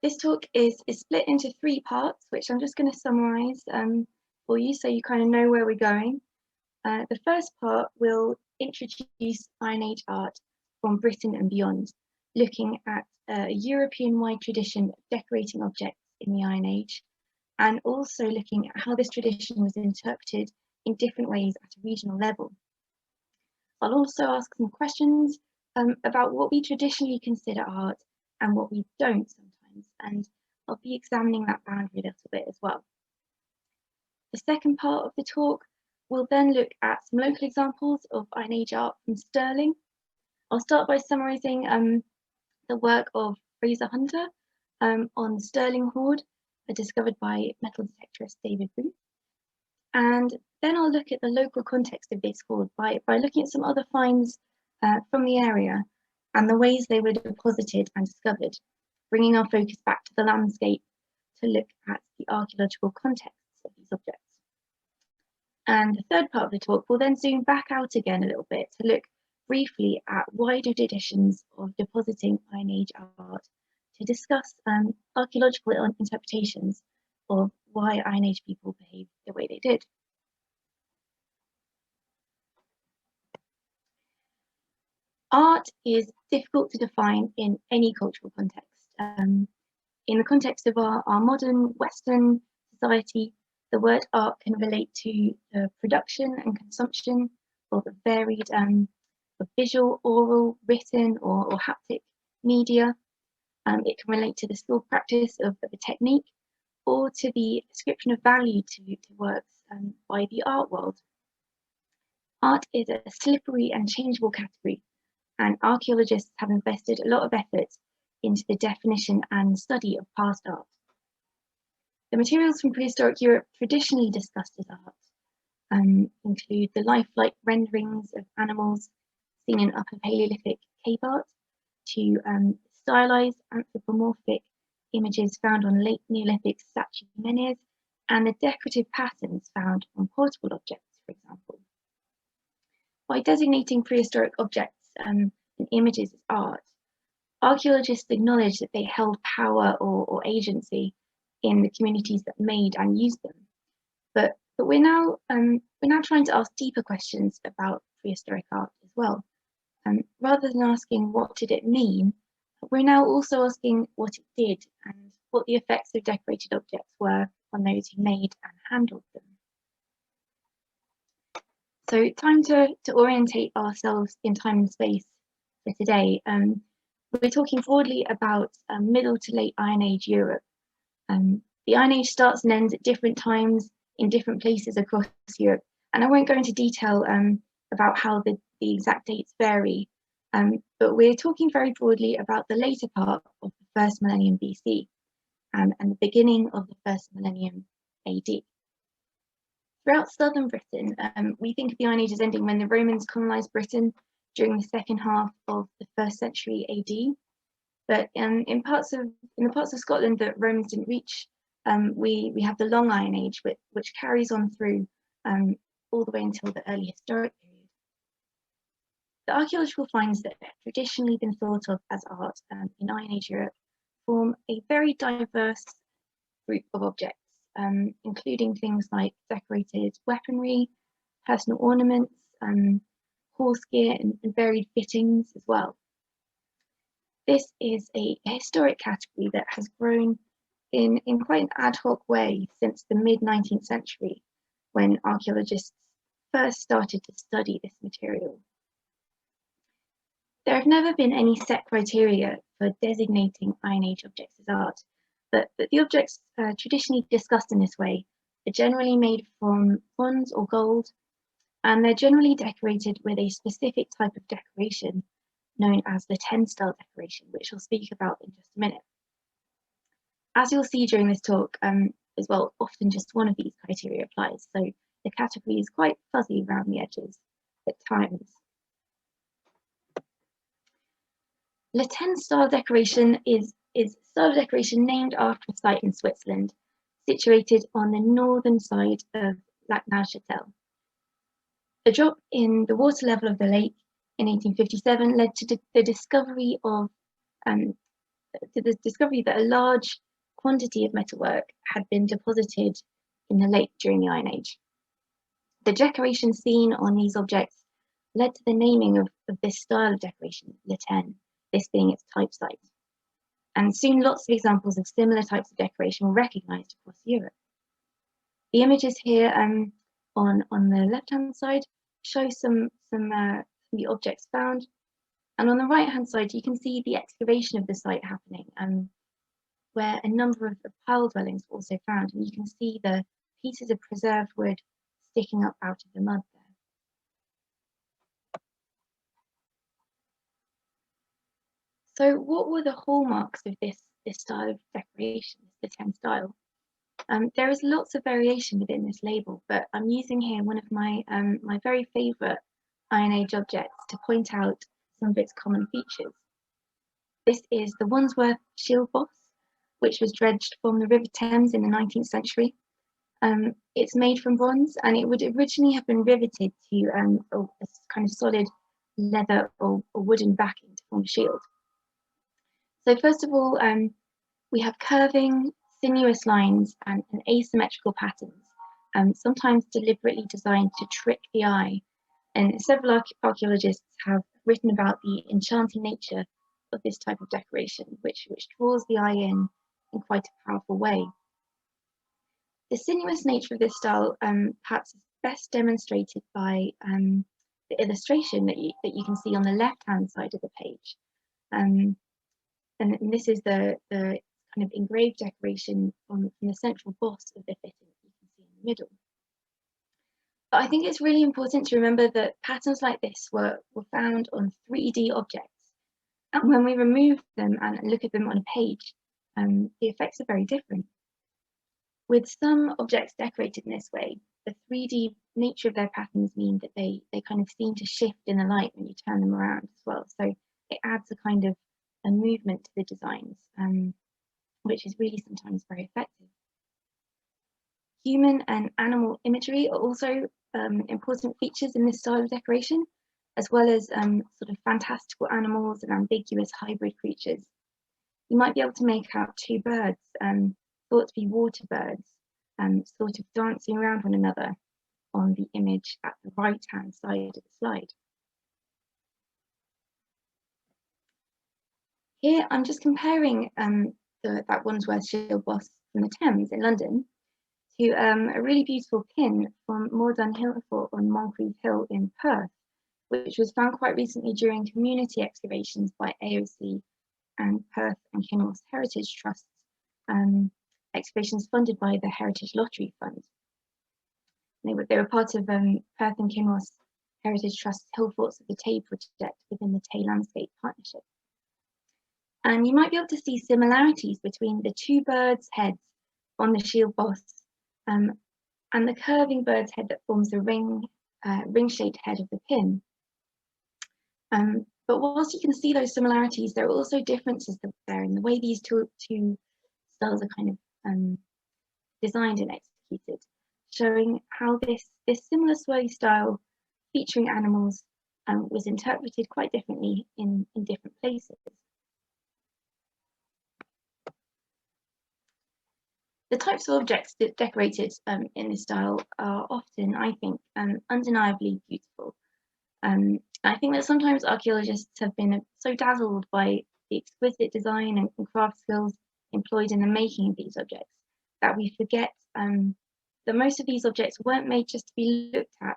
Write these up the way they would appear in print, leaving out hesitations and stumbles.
This talk is split into 3 parts, which I'm just going to summarise for you so you kind of know where we're going. The first part will introduce Iron Age art from Britain and beyond, looking at a European-wide tradition of decorating objects in the Iron Age, and also looking at how this tradition was interpreted in different ways at a regional level. I'll also ask some questions about what we traditionally consider art and what we don't sometimes, and I'll be examining that boundary a little bit as well. The second part of the talk will then look at some local examples of Iron Age art from Stirling. I'll start by summarising the work of Fraser Hunter on the Sterling Horde, discovered by metal detectorist David Booth. And then I'll look at the local context of this hoard by looking at some other finds from the area and the ways they were deposited and discovered, bringing our focus back to the landscape to look at the archaeological contexts of these objects. And the third part of the talk will then zoom back out again a little bit to look briefly at wider traditions of depositing Iron Age art to discuss archaeological interpretations of why Iron Age people behaved the way they did. Art is difficult to define in any cultural context. In the context of our modern Western society, the word art can relate to the production and consumption of a varied of visual, oral, written or haptic media. It can relate to the skilled practice of a technique or to the ascription of value to works by the art world. Art is a slippery and changeable category, and archaeologists have invested a lot of effort into the definition and study of past art. The materials from prehistoric Europe traditionally discussed as art include the lifelike renderings of animals seen in Upper Paleolithic cave art to stylized anthropomorphic images found on late Neolithic statue menhirs and the decorative patterns found on portable objects, for example. By designating prehistoric objects and images as art, archaeologists acknowledge that they held power or agency in the communities that made and used them. But we're now trying to ask deeper questions about prehistoric art as well. Rather than asking what did it mean, we're now also asking what it did and what the effects of decorated objects were on those who made and handled them. So time to orientate ourselves in time and space for today. We're talking broadly about Middle to Late Iron Age Europe. The Iron Age starts and ends at different times in different places across Europe, and I won't go into detail about how the exact dates vary, but we're talking very broadly about the later part of the first millennium BC and the beginning of the first millennium AD. Throughout southern Britain, we think of the Iron Age as ending when the Romans colonised Britain during the second half of the 1st century AD. But in the parts of Scotland that Romans didn't reach, we have the Long Iron Age, which carries on through all the way until the early historic period. The archaeological finds that have traditionally been thought of as art in Iron Age Europe form a very diverse group of objects, including things like decorated weaponry, personal ornaments, horse gear, and varied fittings as well. This is a historic category that has grown in quite an ad hoc way since the mid-19th century, when archaeologists first started to study this material. There have never been any set criteria for designating Iron Age objects as art, but the objects traditionally discussed in this way are generally made from bronze or gold, and they're generally decorated with a specific type of decoration known as the 10-style decoration, which I'll speak about in just a minute. As you'll see during this talk as well, often just one of these criteria applies, so the category is quite fuzzy around the edges at times. The 10-style decoration is a style of decoration named after a site in Switzerland, situated on the northern side of Lac Neuchâtel. A drop in the water level of the lake in 1857 led to the discovery of the discovery that a large quantity of metalwork had been deposited in the lake during the Iron Age. The decoration seen on these objects led to the naming of this style of decoration, latten, this being its type site. And soon lots of examples of similar types of decoration were recognised across Europe. The images here on the left-hand side show some of the objects found. And on the right-hand side, you can see the excavation of the site happening, where a number of pile dwellings were also found. And you can see the pieces of preserved wood sticking up out of the mud there. So what were the hallmarks of this style of decoration, the latten style? There is lots of variation within this label, but I'm using here one of my very favourite Iron Age objects to point out some of its common features. This is the Wandsworth shield boss, which was dredged from the River Thames in the 19th century. It's made from bronze, and it would originally have been riveted to a kind of solid leather or wooden backing to form a shield. So first of all, we have curving, sinuous lines and asymmetrical patterns, sometimes deliberately designed to trick the eye. And several archaeologists have written about the enchanting nature of this type of decoration, which draws the eye in quite a powerful way. The sinuous nature of this style perhaps is best demonstrated by the illustration that you can see on the left-hand side of the page. And this is the kind of engraved decoration from the central boss of the fitting that you can see in the middle. But I think it's really important to remember that patterns like this were found on 3D objects. And when we remove them and look at them on a page, the effects are very different. With some objects decorated in this way, the 3D nature of their patterns mean that they kind of seem to shift in the light when you turn them around as well. So it adds a kind of a movement to the designs, which is really sometimes very effective. Human and animal imagery are also important features in this style of decoration, as well as sort of fantastical animals and ambiguous hybrid creatures. You might be able to make out two birds, thought to be water birds, sort of dancing around one another on the image at the right-hand side of the slide. Here I'm just comparing that Wandsworth shield boss from the Thames in London to a really beautiful pin from Moor Hill Fort on Moncrief Hill in Perth, which was found quite recently during community excavations by AOC and Perth and Kinross Heritage Trust, excavations funded by the Heritage Lottery Fund. They were part of Perth and Kinross Heritage Trust's Hill Forts of the Tay project within the Tay Landscape Partnership. And you might be able to see similarities between the two birds' heads on the shield boss and the curving bird's head that forms the ring-shaped head of the pin. But whilst you can see those similarities, there are also differences there in the way these two styles are kind of designed and executed, showing how this similar swirly style featuring animals was interpreted quite differently in different places. The types of objects that decorated in this style are often, I think, undeniably beautiful. I think that sometimes archaeologists have been so dazzled by the exquisite design and craft skills employed in the making of these objects that we forget that most of these objects weren't made just to be looked at.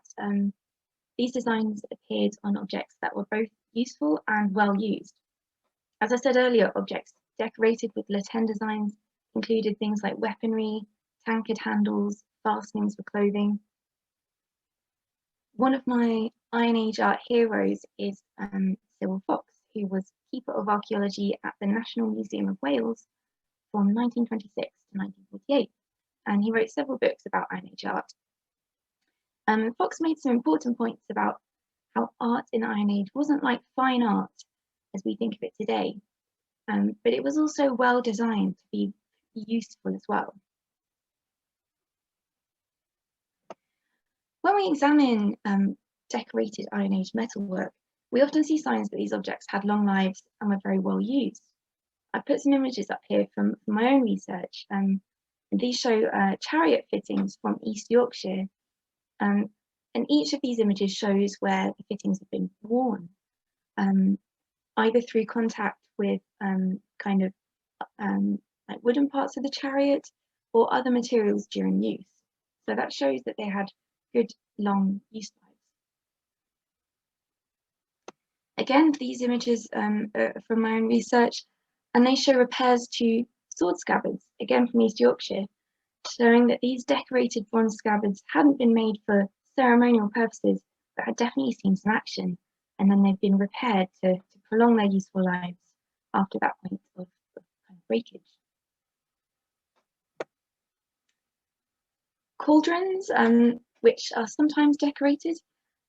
These designs appeared on objects that were both useful and well used. As I said earlier, objects decorated with latten designs included things like weaponry, tankard handles, fastenings for clothing. One of my Iron Age art heroes is Cyril Fox, who was Keeper of Archaeology at the National Museum of Wales from 1926 to 1948, and he wrote several books about Iron Age art. Fox made some important points about how art in the Iron Age wasn't like fine art as we think of it today, but it was also well designed to be useful as well. When we examine decorated Iron Age metalwork, we often see signs that these objects had long lives and were very well used. I put some images up here from my own research. And these show chariot fittings from East Yorkshire. And each of these images shows where the fittings have been worn, either through contact with like wooden parts of the chariot or other materials during use. So that shows that they had good long use lives. Again, these images are from my own research, and they show repairs to sword scabbards, again from East Yorkshire, showing that these decorated bronze scabbards hadn't been made for ceremonial purposes, but had definitely seen some action, and then they've been repaired to prolong their useful lives after that point of kind of breakage. Cauldrons, which are sometimes decorated,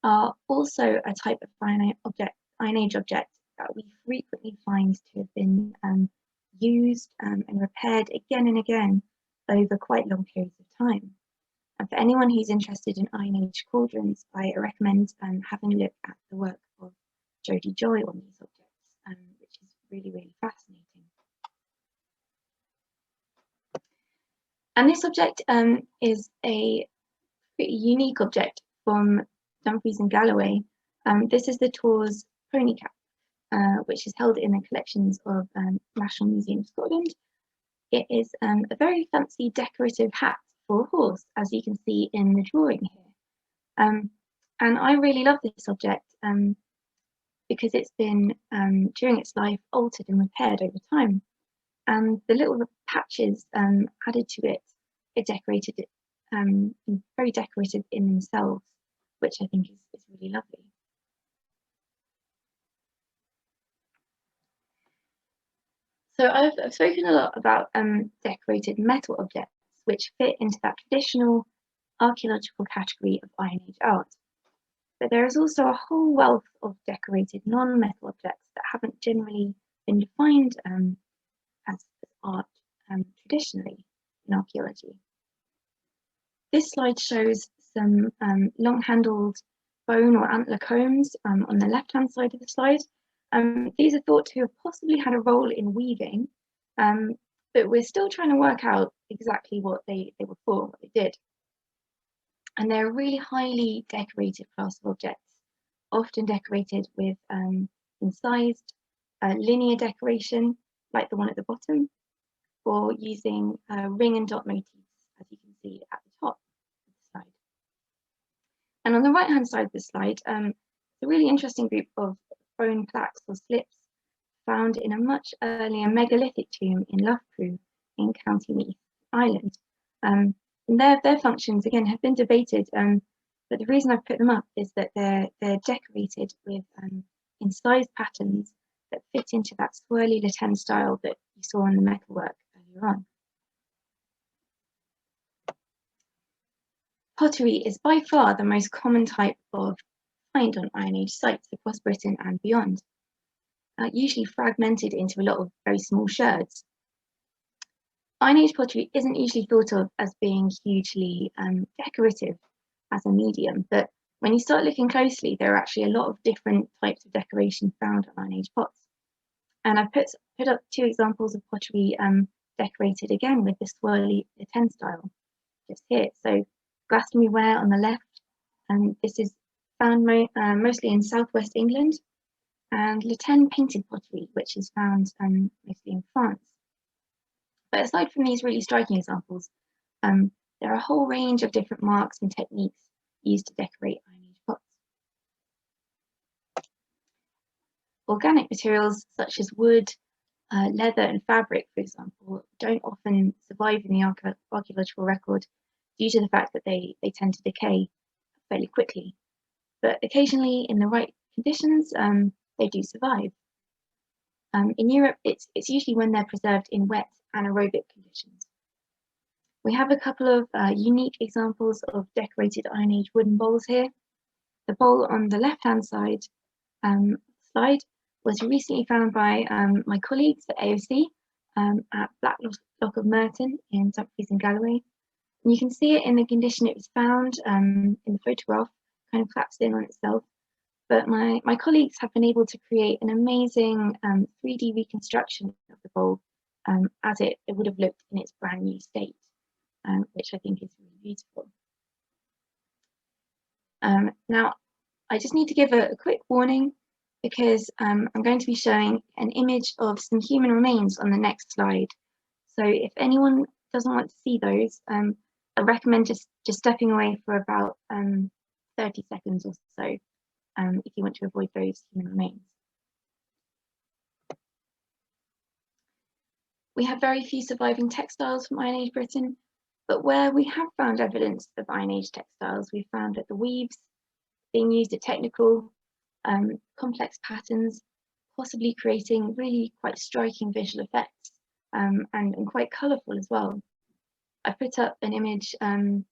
are also a type of Iron Age object that we frequently find to have been used and repaired again and again over quite long periods of time. And for anyone who's interested in Iron Age cauldrons, I recommend having a look at the work of Jodie Joy on these objects, which is really, really fascinating. And this object is a pretty unique object from Dumfries and Galloway. This is the Tor's pony cap, which is held in the collections of National Museum of Scotland. It is a very fancy decorative hat for a horse, as you can see in the drawing here. And I really love this object because it's been, during its life, altered and repaired over time. And the little patches added to it, decorated it, very decorative in themselves, which I think is really lovely. So I've spoken a lot about decorated metal objects, which fit into that traditional archaeological category of Iron Age art. But there is also a whole wealth of decorated non-metal objects that haven't generally been defined as art traditionally in archaeology. This slide shows some long-handled bone or antler combs on the left-hand side of the slide. These are thought to have possibly had a role in weaving, but we're still trying to work out exactly what they were for, what they did. And they're a really highly decorated class of objects, often decorated with incised linear decoration, like the one at the bottom, or using ring and dot motifs, as you can see at the top of the slide. And on the right-hand side of the slide, a really interesting group of bone plaques or slips found in a much earlier megalithic tomb in Loch in County Meath, Ireland. And their functions, again, have been debated, but the reason I've put them up is that they're decorated with incised patterns that fit into that swirly lateen style that you saw in the metalwork earlier on. Pottery is by far the most common type of find on Iron Age sites across Britain and beyond, usually fragmented into a lot of very small sherds. Iron Age pottery isn't usually thought of as being hugely decorative as a medium, but when you start looking closely, there are actually a lot of different types of decoration found on Iron Age pots. And I've put up two examples of pottery decorated again with the swirly lateen style just here. So Glastonbury ware on the left, and this is found mostly in southwest England, and lateen painted pottery, which is found mostly in France. But aside from these really striking examples, there are a whole range of different marks and techniques used to decorate Iron Age pots. Organic materials such as wood, leather and fabric, for example, don't often survive in the archaeological record due to the fact that they tend to decay fairly quickly. But occasionally, in the right conditions, they do survive. In Europe, it's usually when they're preserved in wet anaerobic conditions. We have a couple of unique examples of decorated Iron Age wooden bowls here. The bowl on the left-hand side slide was recently found by my colleagues at AOC at Loch of Merton in Dumfries and Galloway. And you can see it in the condition it was found in the photograph, kind of collapsed in on itself. But my colleagues have been able to create an amazing 3D reconstruction of the beautiful as it would have looked in its brand new state, which I think is really beautiful. Now, I just need to give a quick warning because I'm going to be showing an image of some human remains on the next slide. So if anyone doesn't want to see those, I recommend just stepping away for about 30 seconds or so if you want to avoid those human remains. We have very few surviving textiles from Iron Age Britain, but where we have found evidence of Iron Age textiles, we've found that the weaves being used at technical, complex patterns, possibly creating really quite striking visual effects and quite colourful as well. I put up an image on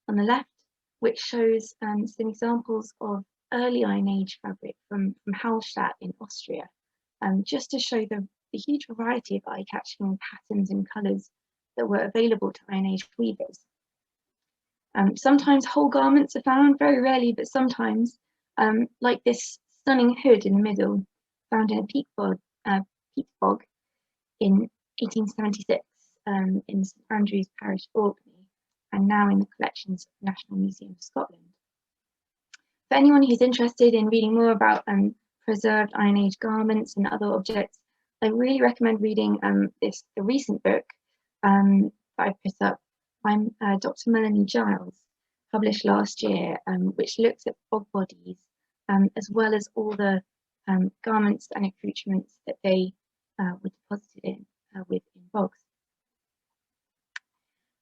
the left, which shows some examples of early Iron Age fabric from Hallstatt in Austria, just to show the huge variety of eye-catching patterns and colours that were available to Iron Age weavers. Sometimes whole garments are found, very rarely, but sometimes, like this stunning hood in the middle, found in a peat bog in 1876 in St Andrew's Parish, Orkney, and now in the collections of the National Museum of Scotland. For anyone who's interested in reading more about preserved Iron Age garments and other objects, I really recommend reading the recent book that I put up by Dr. Melanie Giles, published last year, which looks at bog bodies as well as all the garments and accoutrements that they were deposited in within bogs.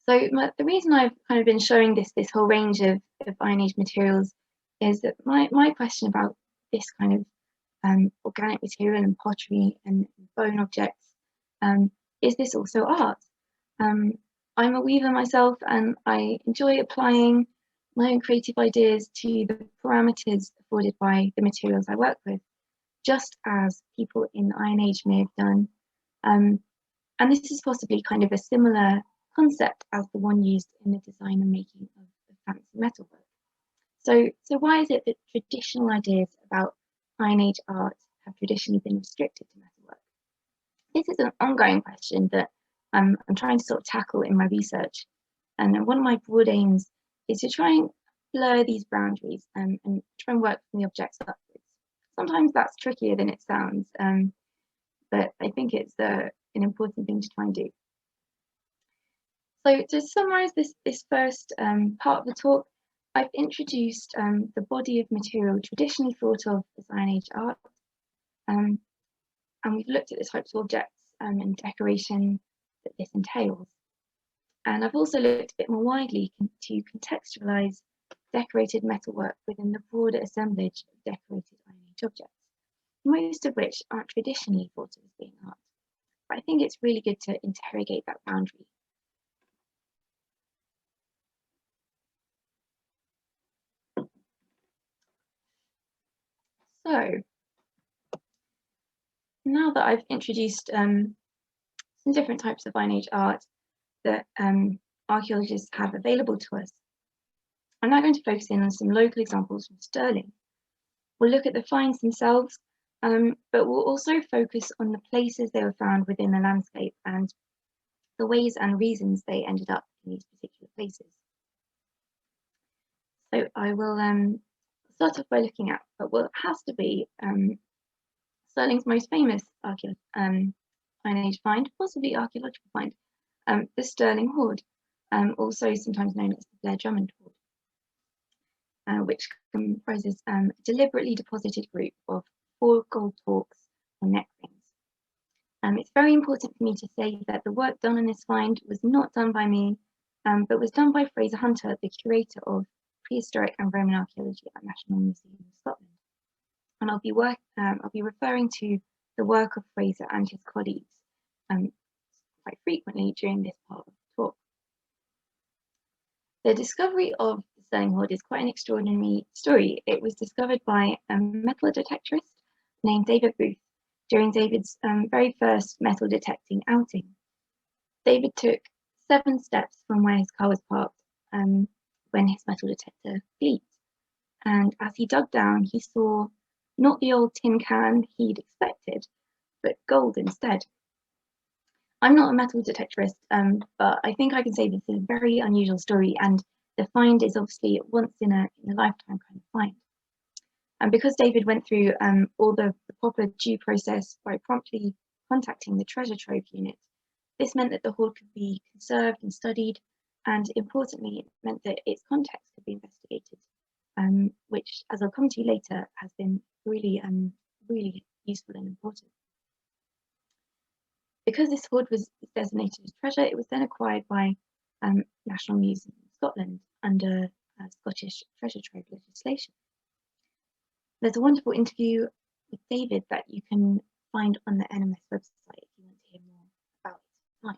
So the reason I've kind of been showing this whole range of Iron Age materials is that my question about this kind of organic material and pottery and bone objects, is this also art? I'm a weaver myself, and I enjoy applying my own creative ideas to the parameters afforded by the materials I work with, just as people in the Iron Age may have done. And this is possibly kind of a similar concept as the one used in the design and making of fancy metalwork. So why is it that traditional ideas about Iron Age art have traditionally been restricted to metalwork? This is an ongoing question that I'm trying to sort of tackle in my research. And one of my broad aims is to try and blur these boundaries and try and work from the objects upwards. Sometimes that's trickier than it sounds, but I think it's an important thing to try and do. So to summarise this first part of the talk, I've introduced the body of material traditionally thought of as Iron Age art, and we've looked at the types of objects and decoration that this entails. And I've also looked a bit more widely to contextualise decorated metalwork within the broader assemblage of decorated Iron Age objects, most of which aren't traditionally thought of as being art. But I think it's really good to interrogate that boundary. So, now that I've introduced some different types of Iron Age art that archaeologists have available to us, I'm now going to focus in on some local examples from Stirling. We'll look at the finds themselves, but we'll also focus on the places they were found within the landscape and the ways and reasons they ended up in these particular places. So I will start off by looking at what has to be Stirling's most famous Iron Age find, possibly archaeological find, the Sterling Horde, also sometimes known as the Blair Drummond Hoard, which comprises a deliberately deposited group of 4 gold torques or neck rings. It's very important for me to say that the work done on this find was not done by me, but was done by Fraser Hunter, the curator of prehistoric and Roman archaeology at National Museum of Scotland. And I'll be referring to the work of Fraser and his colleagues quite frequently during this part of the talk. The discovery of the Sterling Horde is quite an extraordinary story. It was discovered by a metal detectorist named David Booth during David's very first metal detecting outing. David took 7 steps from where his car was parked when his metal detector bleeped. And as he dug down, he saw not the old tin can he'd expected, but gold instead. I'm not a metal detectorist, but I think I can say this is a very unusual story, and the find is obviously once in a lifetime kind of find. And because David went through all the proper due process by promptly contacting the Treasure Trove Unit, this meant that the hoard could be conserved and studied, and importantly, it meant that its contents could be investigated, which, as I'll come to later, has been really, really useful and important. Because this hoard was designated as treasure, it was then acquired by National Museums in Scotland under Scottish treasure trove legislation. There's a wonderful interview with David that you can find on the NMS website if you want to hear more about its find.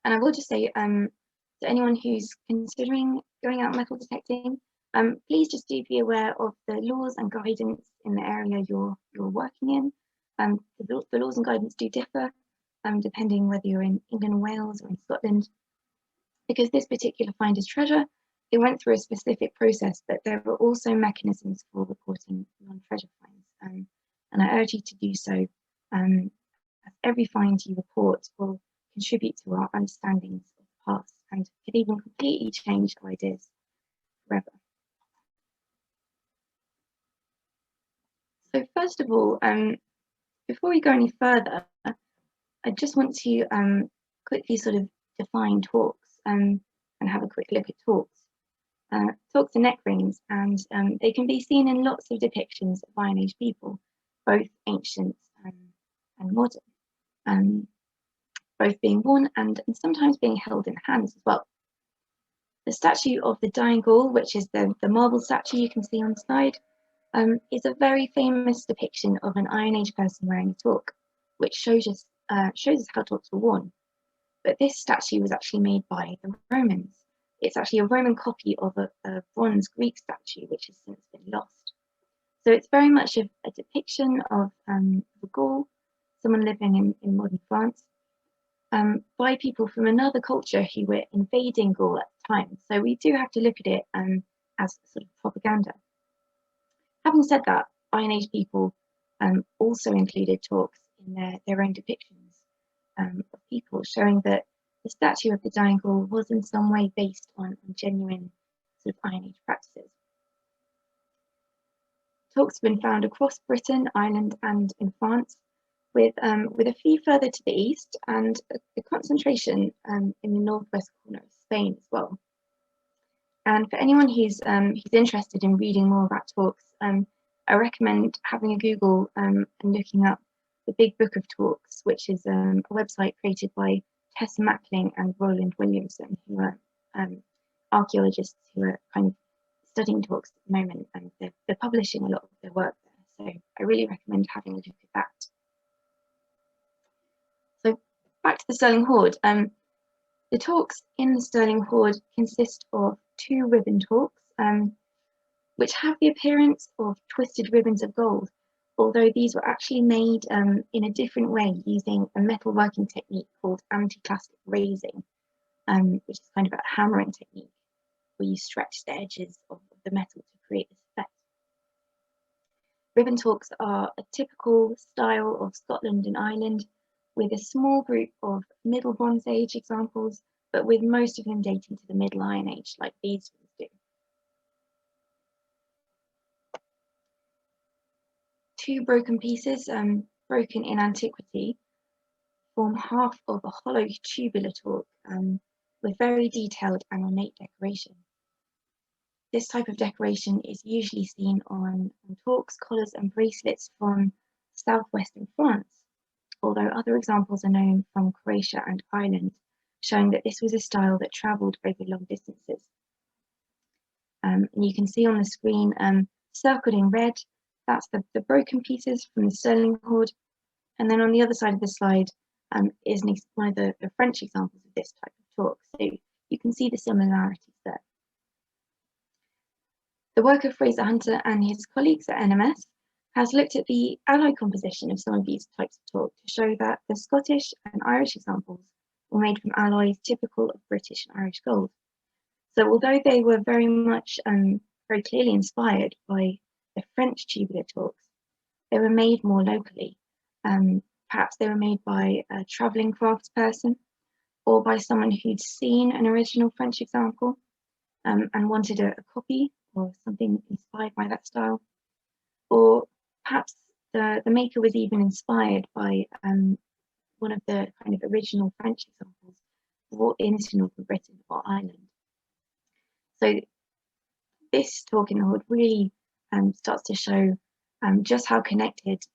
And I will just say to anyone who's considering going out metal detecting, please just do be aware of the laws and guidance in the area you're working in. The laws and guidance do differ depending whether you're in England, Wales, or in Scotland. Because this particular find is treasure, it went through a specific process, but there were also mechanisms for reporting non-treasure finds. And I urge you to do so, as every find you report will contribute to our understandings of the past and could even completely change our ideas forever. So first of all, before we go any further, I just want to quickly sort of define talks and have a quick look at talks. Talks are neck rings, and they can be seen in lots of depictions of Iron Age people, both ancient and modern, both being worn and sometimes being held in hands as well. The statue of the Dying Gaul, which is the marble statue you can see on the side, is a very famous depiction of an Iron Age person wearing a torque, which shows us how torques were worn. But this statue was actually made by the Romans. It's actually a Roman copy of a bronze Greek statue, which has since been lost. So it's very much a depiction of the Gaul, someone living in modern France, by people from another culture who were invading Gaul at the time. So we do have to look at it as sort of propaganda. Having said that, Iron Age people also included talks in their own depictions of people, showing that the statue of the Dying Gaul was in some way based on genuine sort of Iron Age practices. Talks have been found across Britain, Ireland, and in France, with a few further to the east, and a concentration in the northwest corner of Spain as well. And for anyone who's interested in reading more about talks, I recommend having a Google and looking up the Big Book of Talks, which is a website created by Tessa Mackling and Roland Williamson, who are archaeologists who are kind of studying talks at the moment, and they're publishing a lot of their work there. So I really recommend having a look at that. So back to the Sterling Horde. The talks in the Sterling Horde consist of 2 ribbon talks, which have the appearance of twisted ribbons of gold, although these were actually made in a different way using a metalworking technique called anti-plastic raising, which is kind of a hammering technique where you stretch the edges of the metal to create this effect. Ribbon talks are a typical style of Scotland and Ireland, with a small group of Middle Bronze Age examples, but with most of them dating to the Middle Iron Age, like these ones do. 2 broken pieces, broken in antiquity, form half of a hollow tubular torque with very detailed and ornate decoration. This type of decoration is usually seen on torques, collars and bracelets from southwestern France, although other examples are known from Croatia and Ireland, showing that this was a style that travelled over long distances. And you can see on the screen, circled in red, that's the broken pieces from the Sterling Horde. And then on the other side of the slide is one of the French examples of this type of torque. So you can see the similarities there. The work of Fraser Hunter and his colleagues at NMS has looked at the alloy composition of some of these types of torque to show that the Scottish and Irish examples were made from alloys typical of British and Irish gold. So although they were very much, very clearly inspired by the French tubular torques, they were made more locally, perhaps they were made by a travelling craftsperson or by someone who'd seen an original French example and wanted a copy or something inspired by that style. Or perhaps the maker was even inspired by one of the kind of original French examples brought into Northern Britain or Ireland. So this talk in the Horde really starts to show just how connected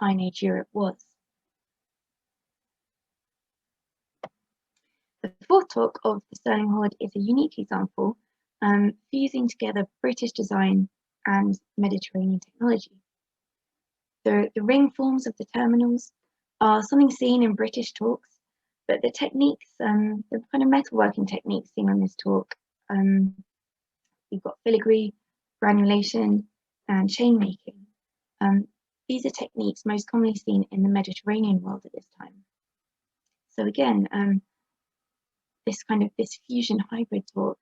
Iron Age Europe was. The fourth talk of the Sterling Horde is a unique example, fusing together British design and Mediterranean technology. The ring forms of the terminals are something seen in British talks, but the techniques, the kind of metalworking techniques seen on this talk, you've got filigree, granulation, and chain making. These are techniques most commonly seen in the Mediterranean world at this time. So again, this fusion hybrid talk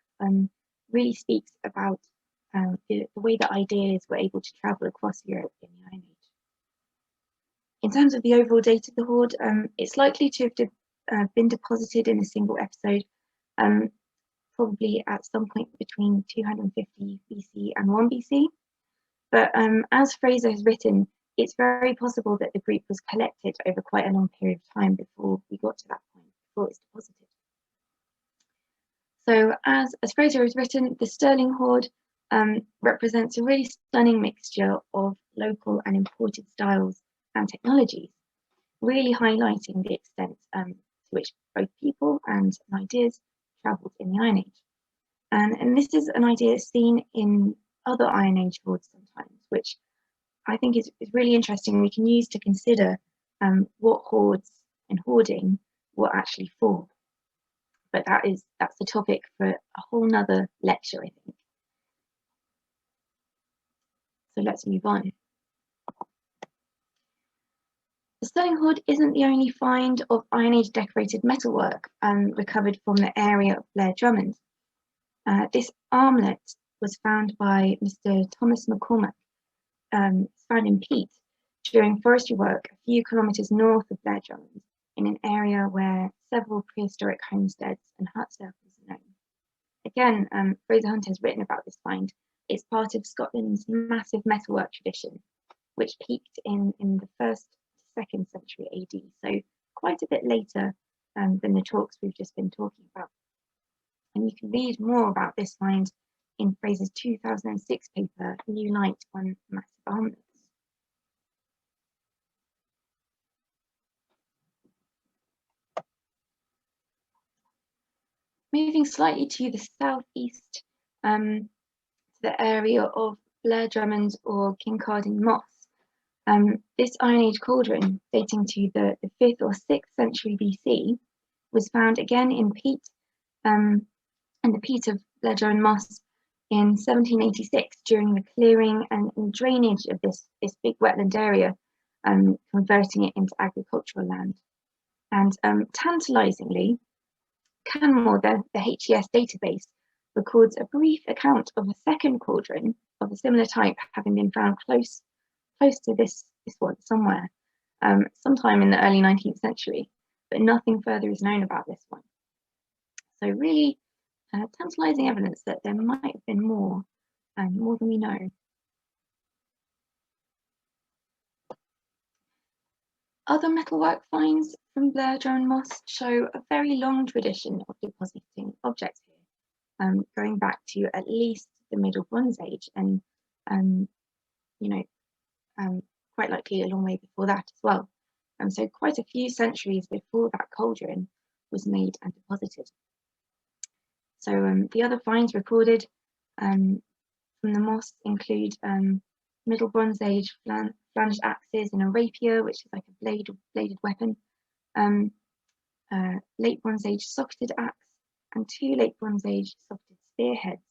really speaks about the way that ideas were able to travel across Europe in the Iron Age. In terms of the overall date of the Horde, it's likely to have been deposited in a single episode, probably at some point between 250 BC and 1 BC. But as Fraser has written, it's very possible that the group was collected over quite a long period of time before we got to that point, before it's deposited. So as Fraser has written, the Sterling Horde represents a really stunning mixture of local and imported styles and technologies, really highlighting the extent to which both people and ideas travelled in the Iron Age. And this is an idea seen in other Iron Age hordes sometimes, which I think is really interesting. We can use to consider what hordes and hoarding were actually for. But that's the topic for a whole nother lecture, I think. So let's move on. The Sterling Horde isn't the only find of Iron Age decorated metalwork recovered from the area of Blair Drummond. This armlet was found by Mr. Thomas McCormack, found in peat during forestry work a few kilometres north of Blair Drummond, in an area where several prehistoric homesteads and hut circles are known. Again, Fraser Hunt has written about this find. It's part of Scotland's massive metalwork tradition, which peaked in the 1st to 2nd century AD, so quite a bit later than the talks we've just been talking about. And you can read more about this find in Fraser's 2006 paper, New Light on Massive Armlets. Moving slightly to the southeast, to the area of Blair Drummond or Kincardine Moss, this Iron Age cauldron, dating to the 5th or 6th century BC, was found again in peat, and the peat of Blair Drummond Moss in 1786 during the clearing and drainage of this big wetland area, converting it into agricultural land. And tantalisingly, Canmore, the HES database, records a brief account of a second cauldron of a similar type having been found close to this one somewhere, sometime in the early 19th century, but nothing further is known about this one. So really tantalising evidence that there might have been more than we know. Other metalwork finds from Blair Drummond Moss show a very long tradition of depositing objects here, going back to at least the Middle Bronze Age, and quite likely a long way before that as well. So quite a few centuries before that cauldron was made and deposited. So the other finds recorded from the moss include Middle Bronze Age flanged axes and a rapier, which is like a bladed weapon, Late Bronze Age socketed axe, and 2 Late Bronze Age socketed spearheads.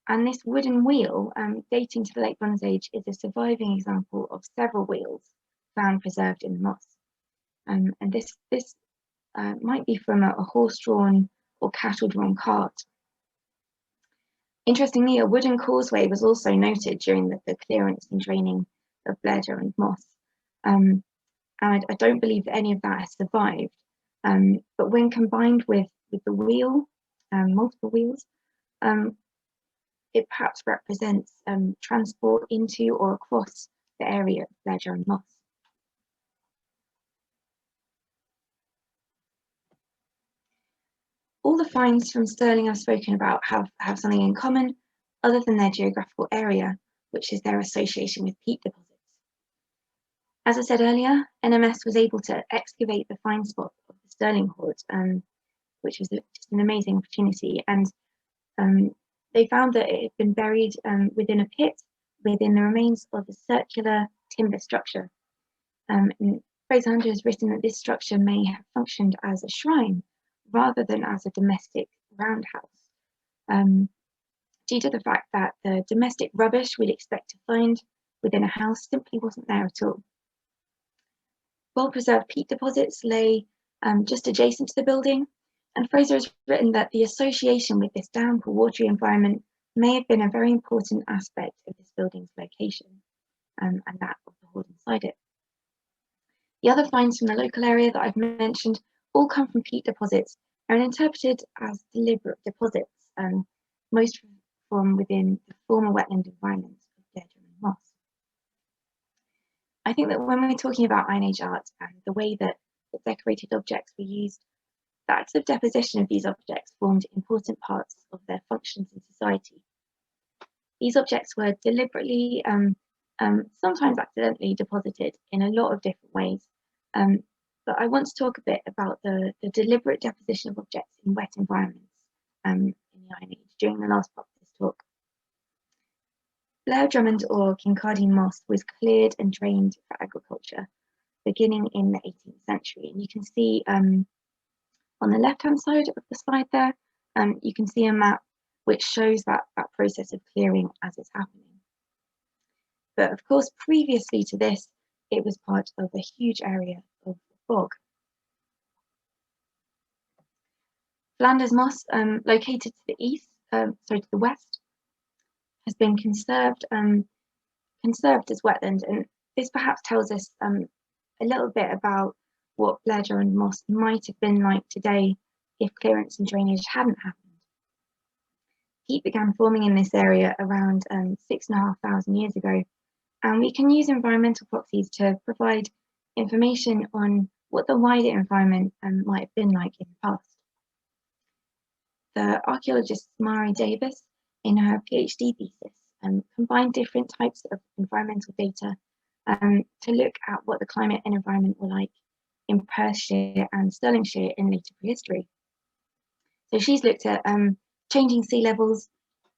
And this wooden wheel, dating to the Late Bronze Age, is a surviving example of several wheels found preserved in the moss. And this might be from a horse-drawn or cattle-drawn cart. Interestingly, a wooden causeway was also noted during the clearance and draining of Blair Drummond Moss. and I don't believe that any of that has survived. But when combined with the wheel, multiple wheels, it perhaps represents transport into or across the area of Blair Drummond Moss. All the finds from Stirling I've spoken about have something in common other than their geographical area, which is their association with peat deposits. As I said earlier, NMS was able to excavate the find spot of the Sterling Horde, which was just an amazing opportunity. And they found that it had been buried within a pit within the remains of a circular timber structure. And Fraser Hunter has written that this structure may have functioned as a shrine rather than as a domestic roundhouse, due to the fact that the domestic rubbish we'd expect to find within a house simply wasn't there at all. Well-preserved peat deposits lay just adjacent to the building, and Fraser has written that the association with this damp or watery environment may have been a very important aspect of this building's location, and that of the hoard inside it. The other finds from the local area that I've mentioned all come from peat deposits and are interpreted as deliberate deposits, most from within the former wetland environment of Blair Drummond Moss. I think that when we're talking about Iron Age art and the way that the decorated objects were used, the acts of deposition of these objects formed important parts of their functions in society. These objects were deliberately, sometimes accidentally, deposited in a lot of different ways. But I want to talk a bit about the deliberate deposition of objects in wet environments in the Iron Age during the last part of this talk. Blair Drummond or Kincardine moss was cleared and drained for agriculture, beginning in the 18th century. And you can see on the left-hand side of the slide there, you can see a map which shows that process of clearing as it's happening. But of course, previously to this, it was part of a huge area of bog. Flanders moss, located to the east, to the west, has been conserved as wetland, and this perhaps tells us a little bit about what Blair Drummond moss might have been like today if clearance and drainage hadn't happened. Peat began forming in this area around 6,500 years ago, and we can use environmental proxies to provide information on what the wider environment might have been like in the past. The archaeologist Mari Davis, in her PhD thesis, combined different types of environmental data to look at what the climate and environment were like in Perthshire and Stirlingshire in later prehistory. So she's looked at changing sea levels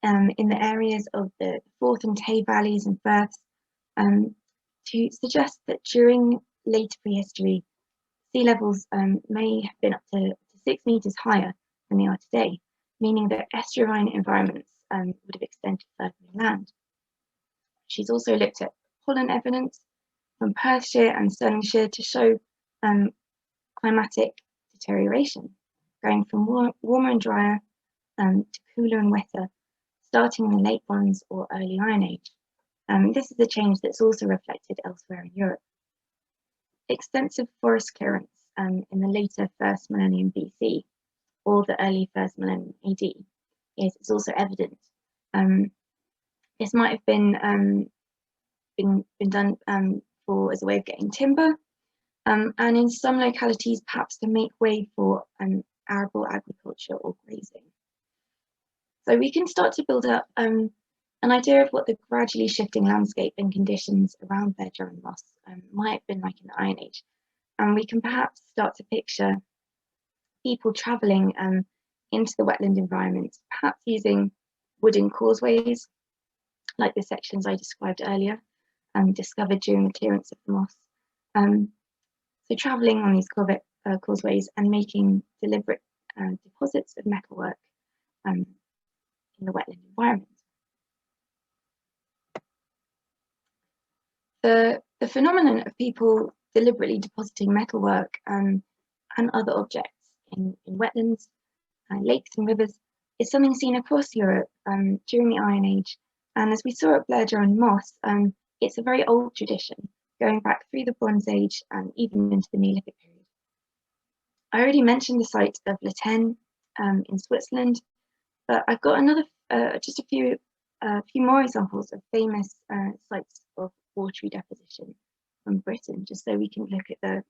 in the areas of the Forth and Tay valleys and firths to suggest that during later prehistory, sea levels may have been up to 6 meters higher than they are today, meaning that estuarine environments would have extended further inland. She's also looked at pollen evidence from Perthshire and Stirlingshire to show climatic deterioration, going from warmer and drier to cooler and wetter, starting in the late Bronze or early Iron Age. This is a change that's also reflected elsewhere in Europe. Extensive forest clearance in the later 1st millennium BC or the early 1st millennium AD is also evident. This might have been done as a way of getting timber, and in some localities perhaps to make way for arable agriculture or grazing. So we can start to build up an idea of what the gradually shifting landscape and conditions around Blair Drummond Moss might have been like in the Iron Age. And we can perhaps start to picture people travelling into the wetland environment, perhaps using wooden causeways, like the sections I described earlier, discovered during the clearance of the moss. So travelling on these causeways and making deliberate deposits of metalwork in the wetland environment. The phenomenon of people deliberately depositing metalwork and other objects in wetlands, lakes and rivers is something seen across Europe during the Iron Age. And as we saw at Blair Drummond Moss, it's a very old tradition, going back through the Bronze Age and even into the Neolithic period. I already mentioned the site of Le Ten in Switzerland, but I've got just a few more examples of famous sites of watery deposition from Britain, just so we can look at the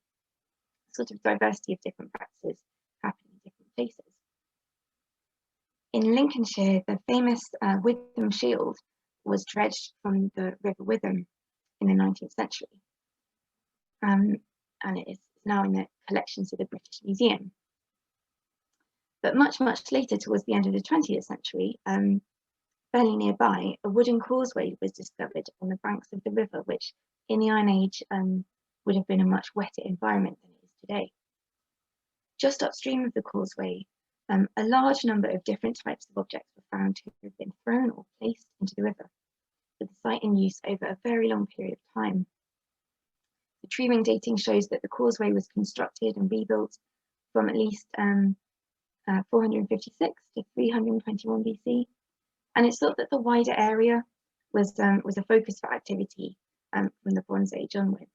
sort of diversity of different practices happening in different places. In Lincolnshire, the famous Witham Shield was dredged from the River Witham in the 19th century, and it is now in the collections of the British Museum. But much later, towards the end of the 20th century, fairly nearby, a wooden causeway was discovered on the banks of the river, which in the Iron Age would have been a much wetter environment than it is today. Just upstream of the causeway, a large number of different types of objects were found to have been thrown or placed into the river, with the site in use over a very long period of time. The tree ring dating shows that the causeway was constructed and rebuilt from at least 456 to 321 BC, and it's thought that the wider area was a focus for activity from the Bronze Age onwards.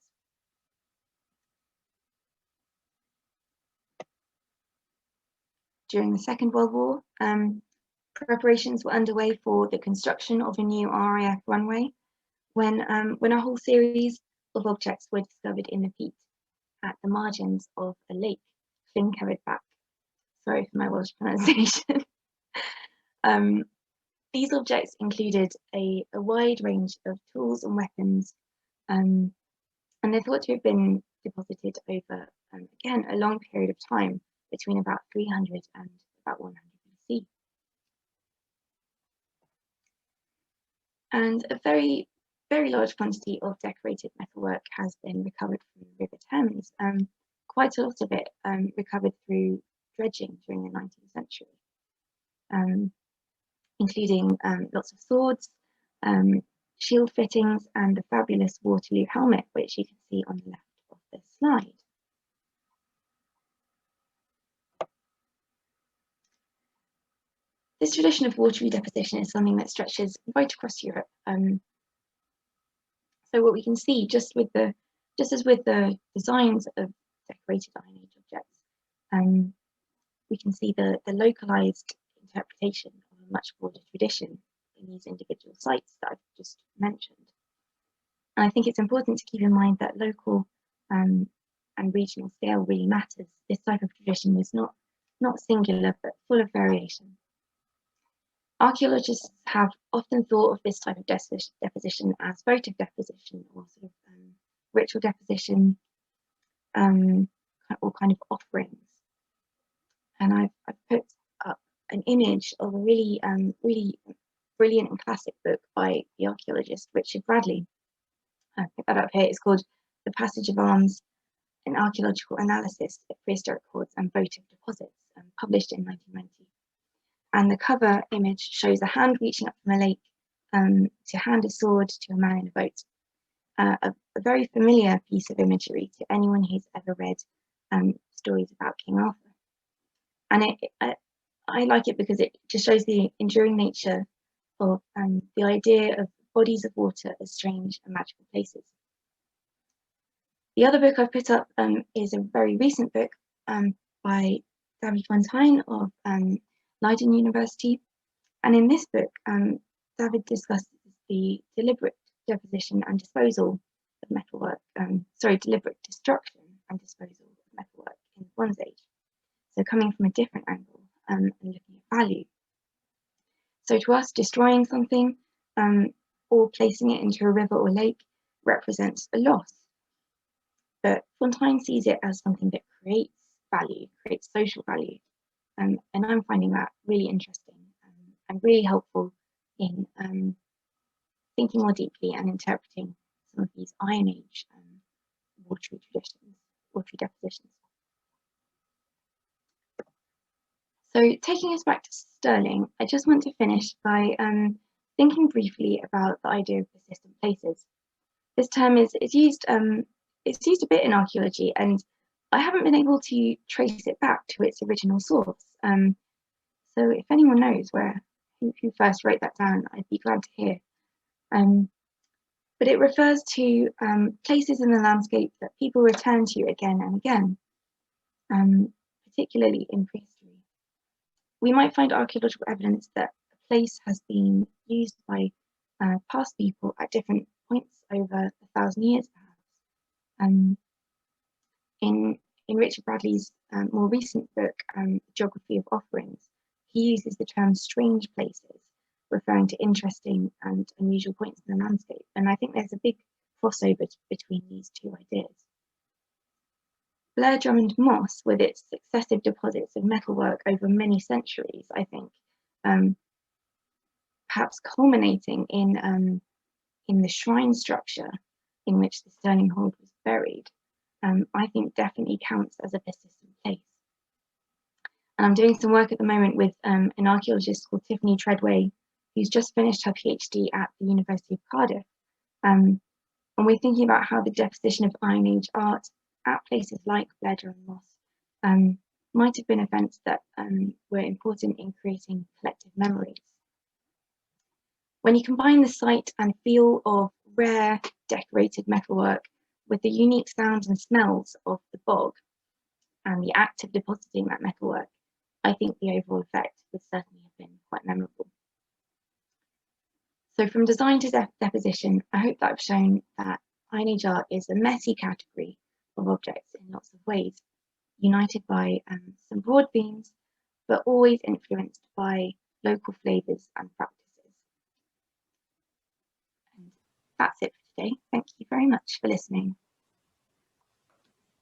During the Second World War, preparations were underway for the construction of a new RAF runway when a whole series of objects were discovered in the peat at the margins of a lake, Llincerrig. Sorry for my Welsh pronunciation. These objects included a wide range of tools and weapons, and they're thought to have been deposited over, again, a long period of time, between about 300 and about 100 BC. And a very large quantity of decorated metalwork has been recovered from the River Thames, quite a lot of it recovered through dredging during the 19th century, including lots of swords, shield fittings, and the fabulous Waterloo helmet, which you can see on the left of the slide. This tradition of watery deposition is something that stretches right across Europe. So what we can see, just as with the designs of decorated Iron Age objects, we can see the localized interpretation of a much broader tradition in these individual sites that I've just mentioned. And I think it's important to keep in mind that local and regional scale really matters. This type of tradition was not singular, but full of variation. Archaeologists have often thought of this type of deposition as votive deposition, or sort of ritual deposition, or kind of offerings. And I've put up an image of a really brilliant and classic book by the archaeologist Richard Bradley. I picked that up here. It's called The Passage of Arms: An Archaeological Analysis of Prehistoric Hoards and Votive Deposits, published in 1990. And the cover image shows a hand reaching up from a lake to hand a sword to a man in a boat. A very familiar piece of imagery to anyone who's ever read stories about King Arthur. And I like it because it just shows the enduring nature of the idea of bodies of water as strange and magical places. The other book I've put up is a very recent book by David Fonzein of Leiden University. And in this book, David discusses the deliberate deposition and disposal of metalwork, deliberate destruction and disposal of metalwork in the Bronze Age. So coming from a different angle and looking at value. So to us, destroying something or placing it into a river or lake represents a loss. But Fontaine sees it as something that creates value, creates social value. And I'm finding that really interesting and really helpful in thinking more deeply and interpreting some of these Iron Age watery traditions, watery depositions. So taking us back to Stirling, I just want to finish by thinking briefly about the idea of persistent places. This term is used a bit in archaeology, and I haven't been able to trace it back to its original source. So if anyone knows who first wrote that down, I'd be glad to hear. but it refers to places in the landscape that people return to again and again, particularly in prehistory. We might find archaeological evidence that a place has been used by past people at different points over 1,000 years, perhaps. In Richard Bradley's more recent book, Geography of Offerings, he uses the term strange places, referring to interesting and unusual points in the landscape. And I think there's a big crossover between these two ideas. Blair Drummond moss, with its successive deposits of metalwork over many centuries, I think, perhaps culminating in the shrine structure in which the Sterling Horde was buried, I think definitely counts as a persistent place. And I'm doing some work at the moment with an archaeologist called Tiffany Treadway, who's just finished her PhD at the University of Cardiff. And we're thinking about how the deposition of Iron Age art at places like Blair Drummond moss might have been events that were important in creating collective memories. When you combine the sight and feel of rare decorated metalwork with the unique sounds and smells of the bog and the act of depositing that metalwork, I think the overall effect would certainly have been quite memorable. So from design to deposition, I hope that I've shown that Iron Age art is a messy category of objects in lots of ways, united by some broad themes, but always influenced by local flavours and practices. And that's it for today. Thank you very much for listening.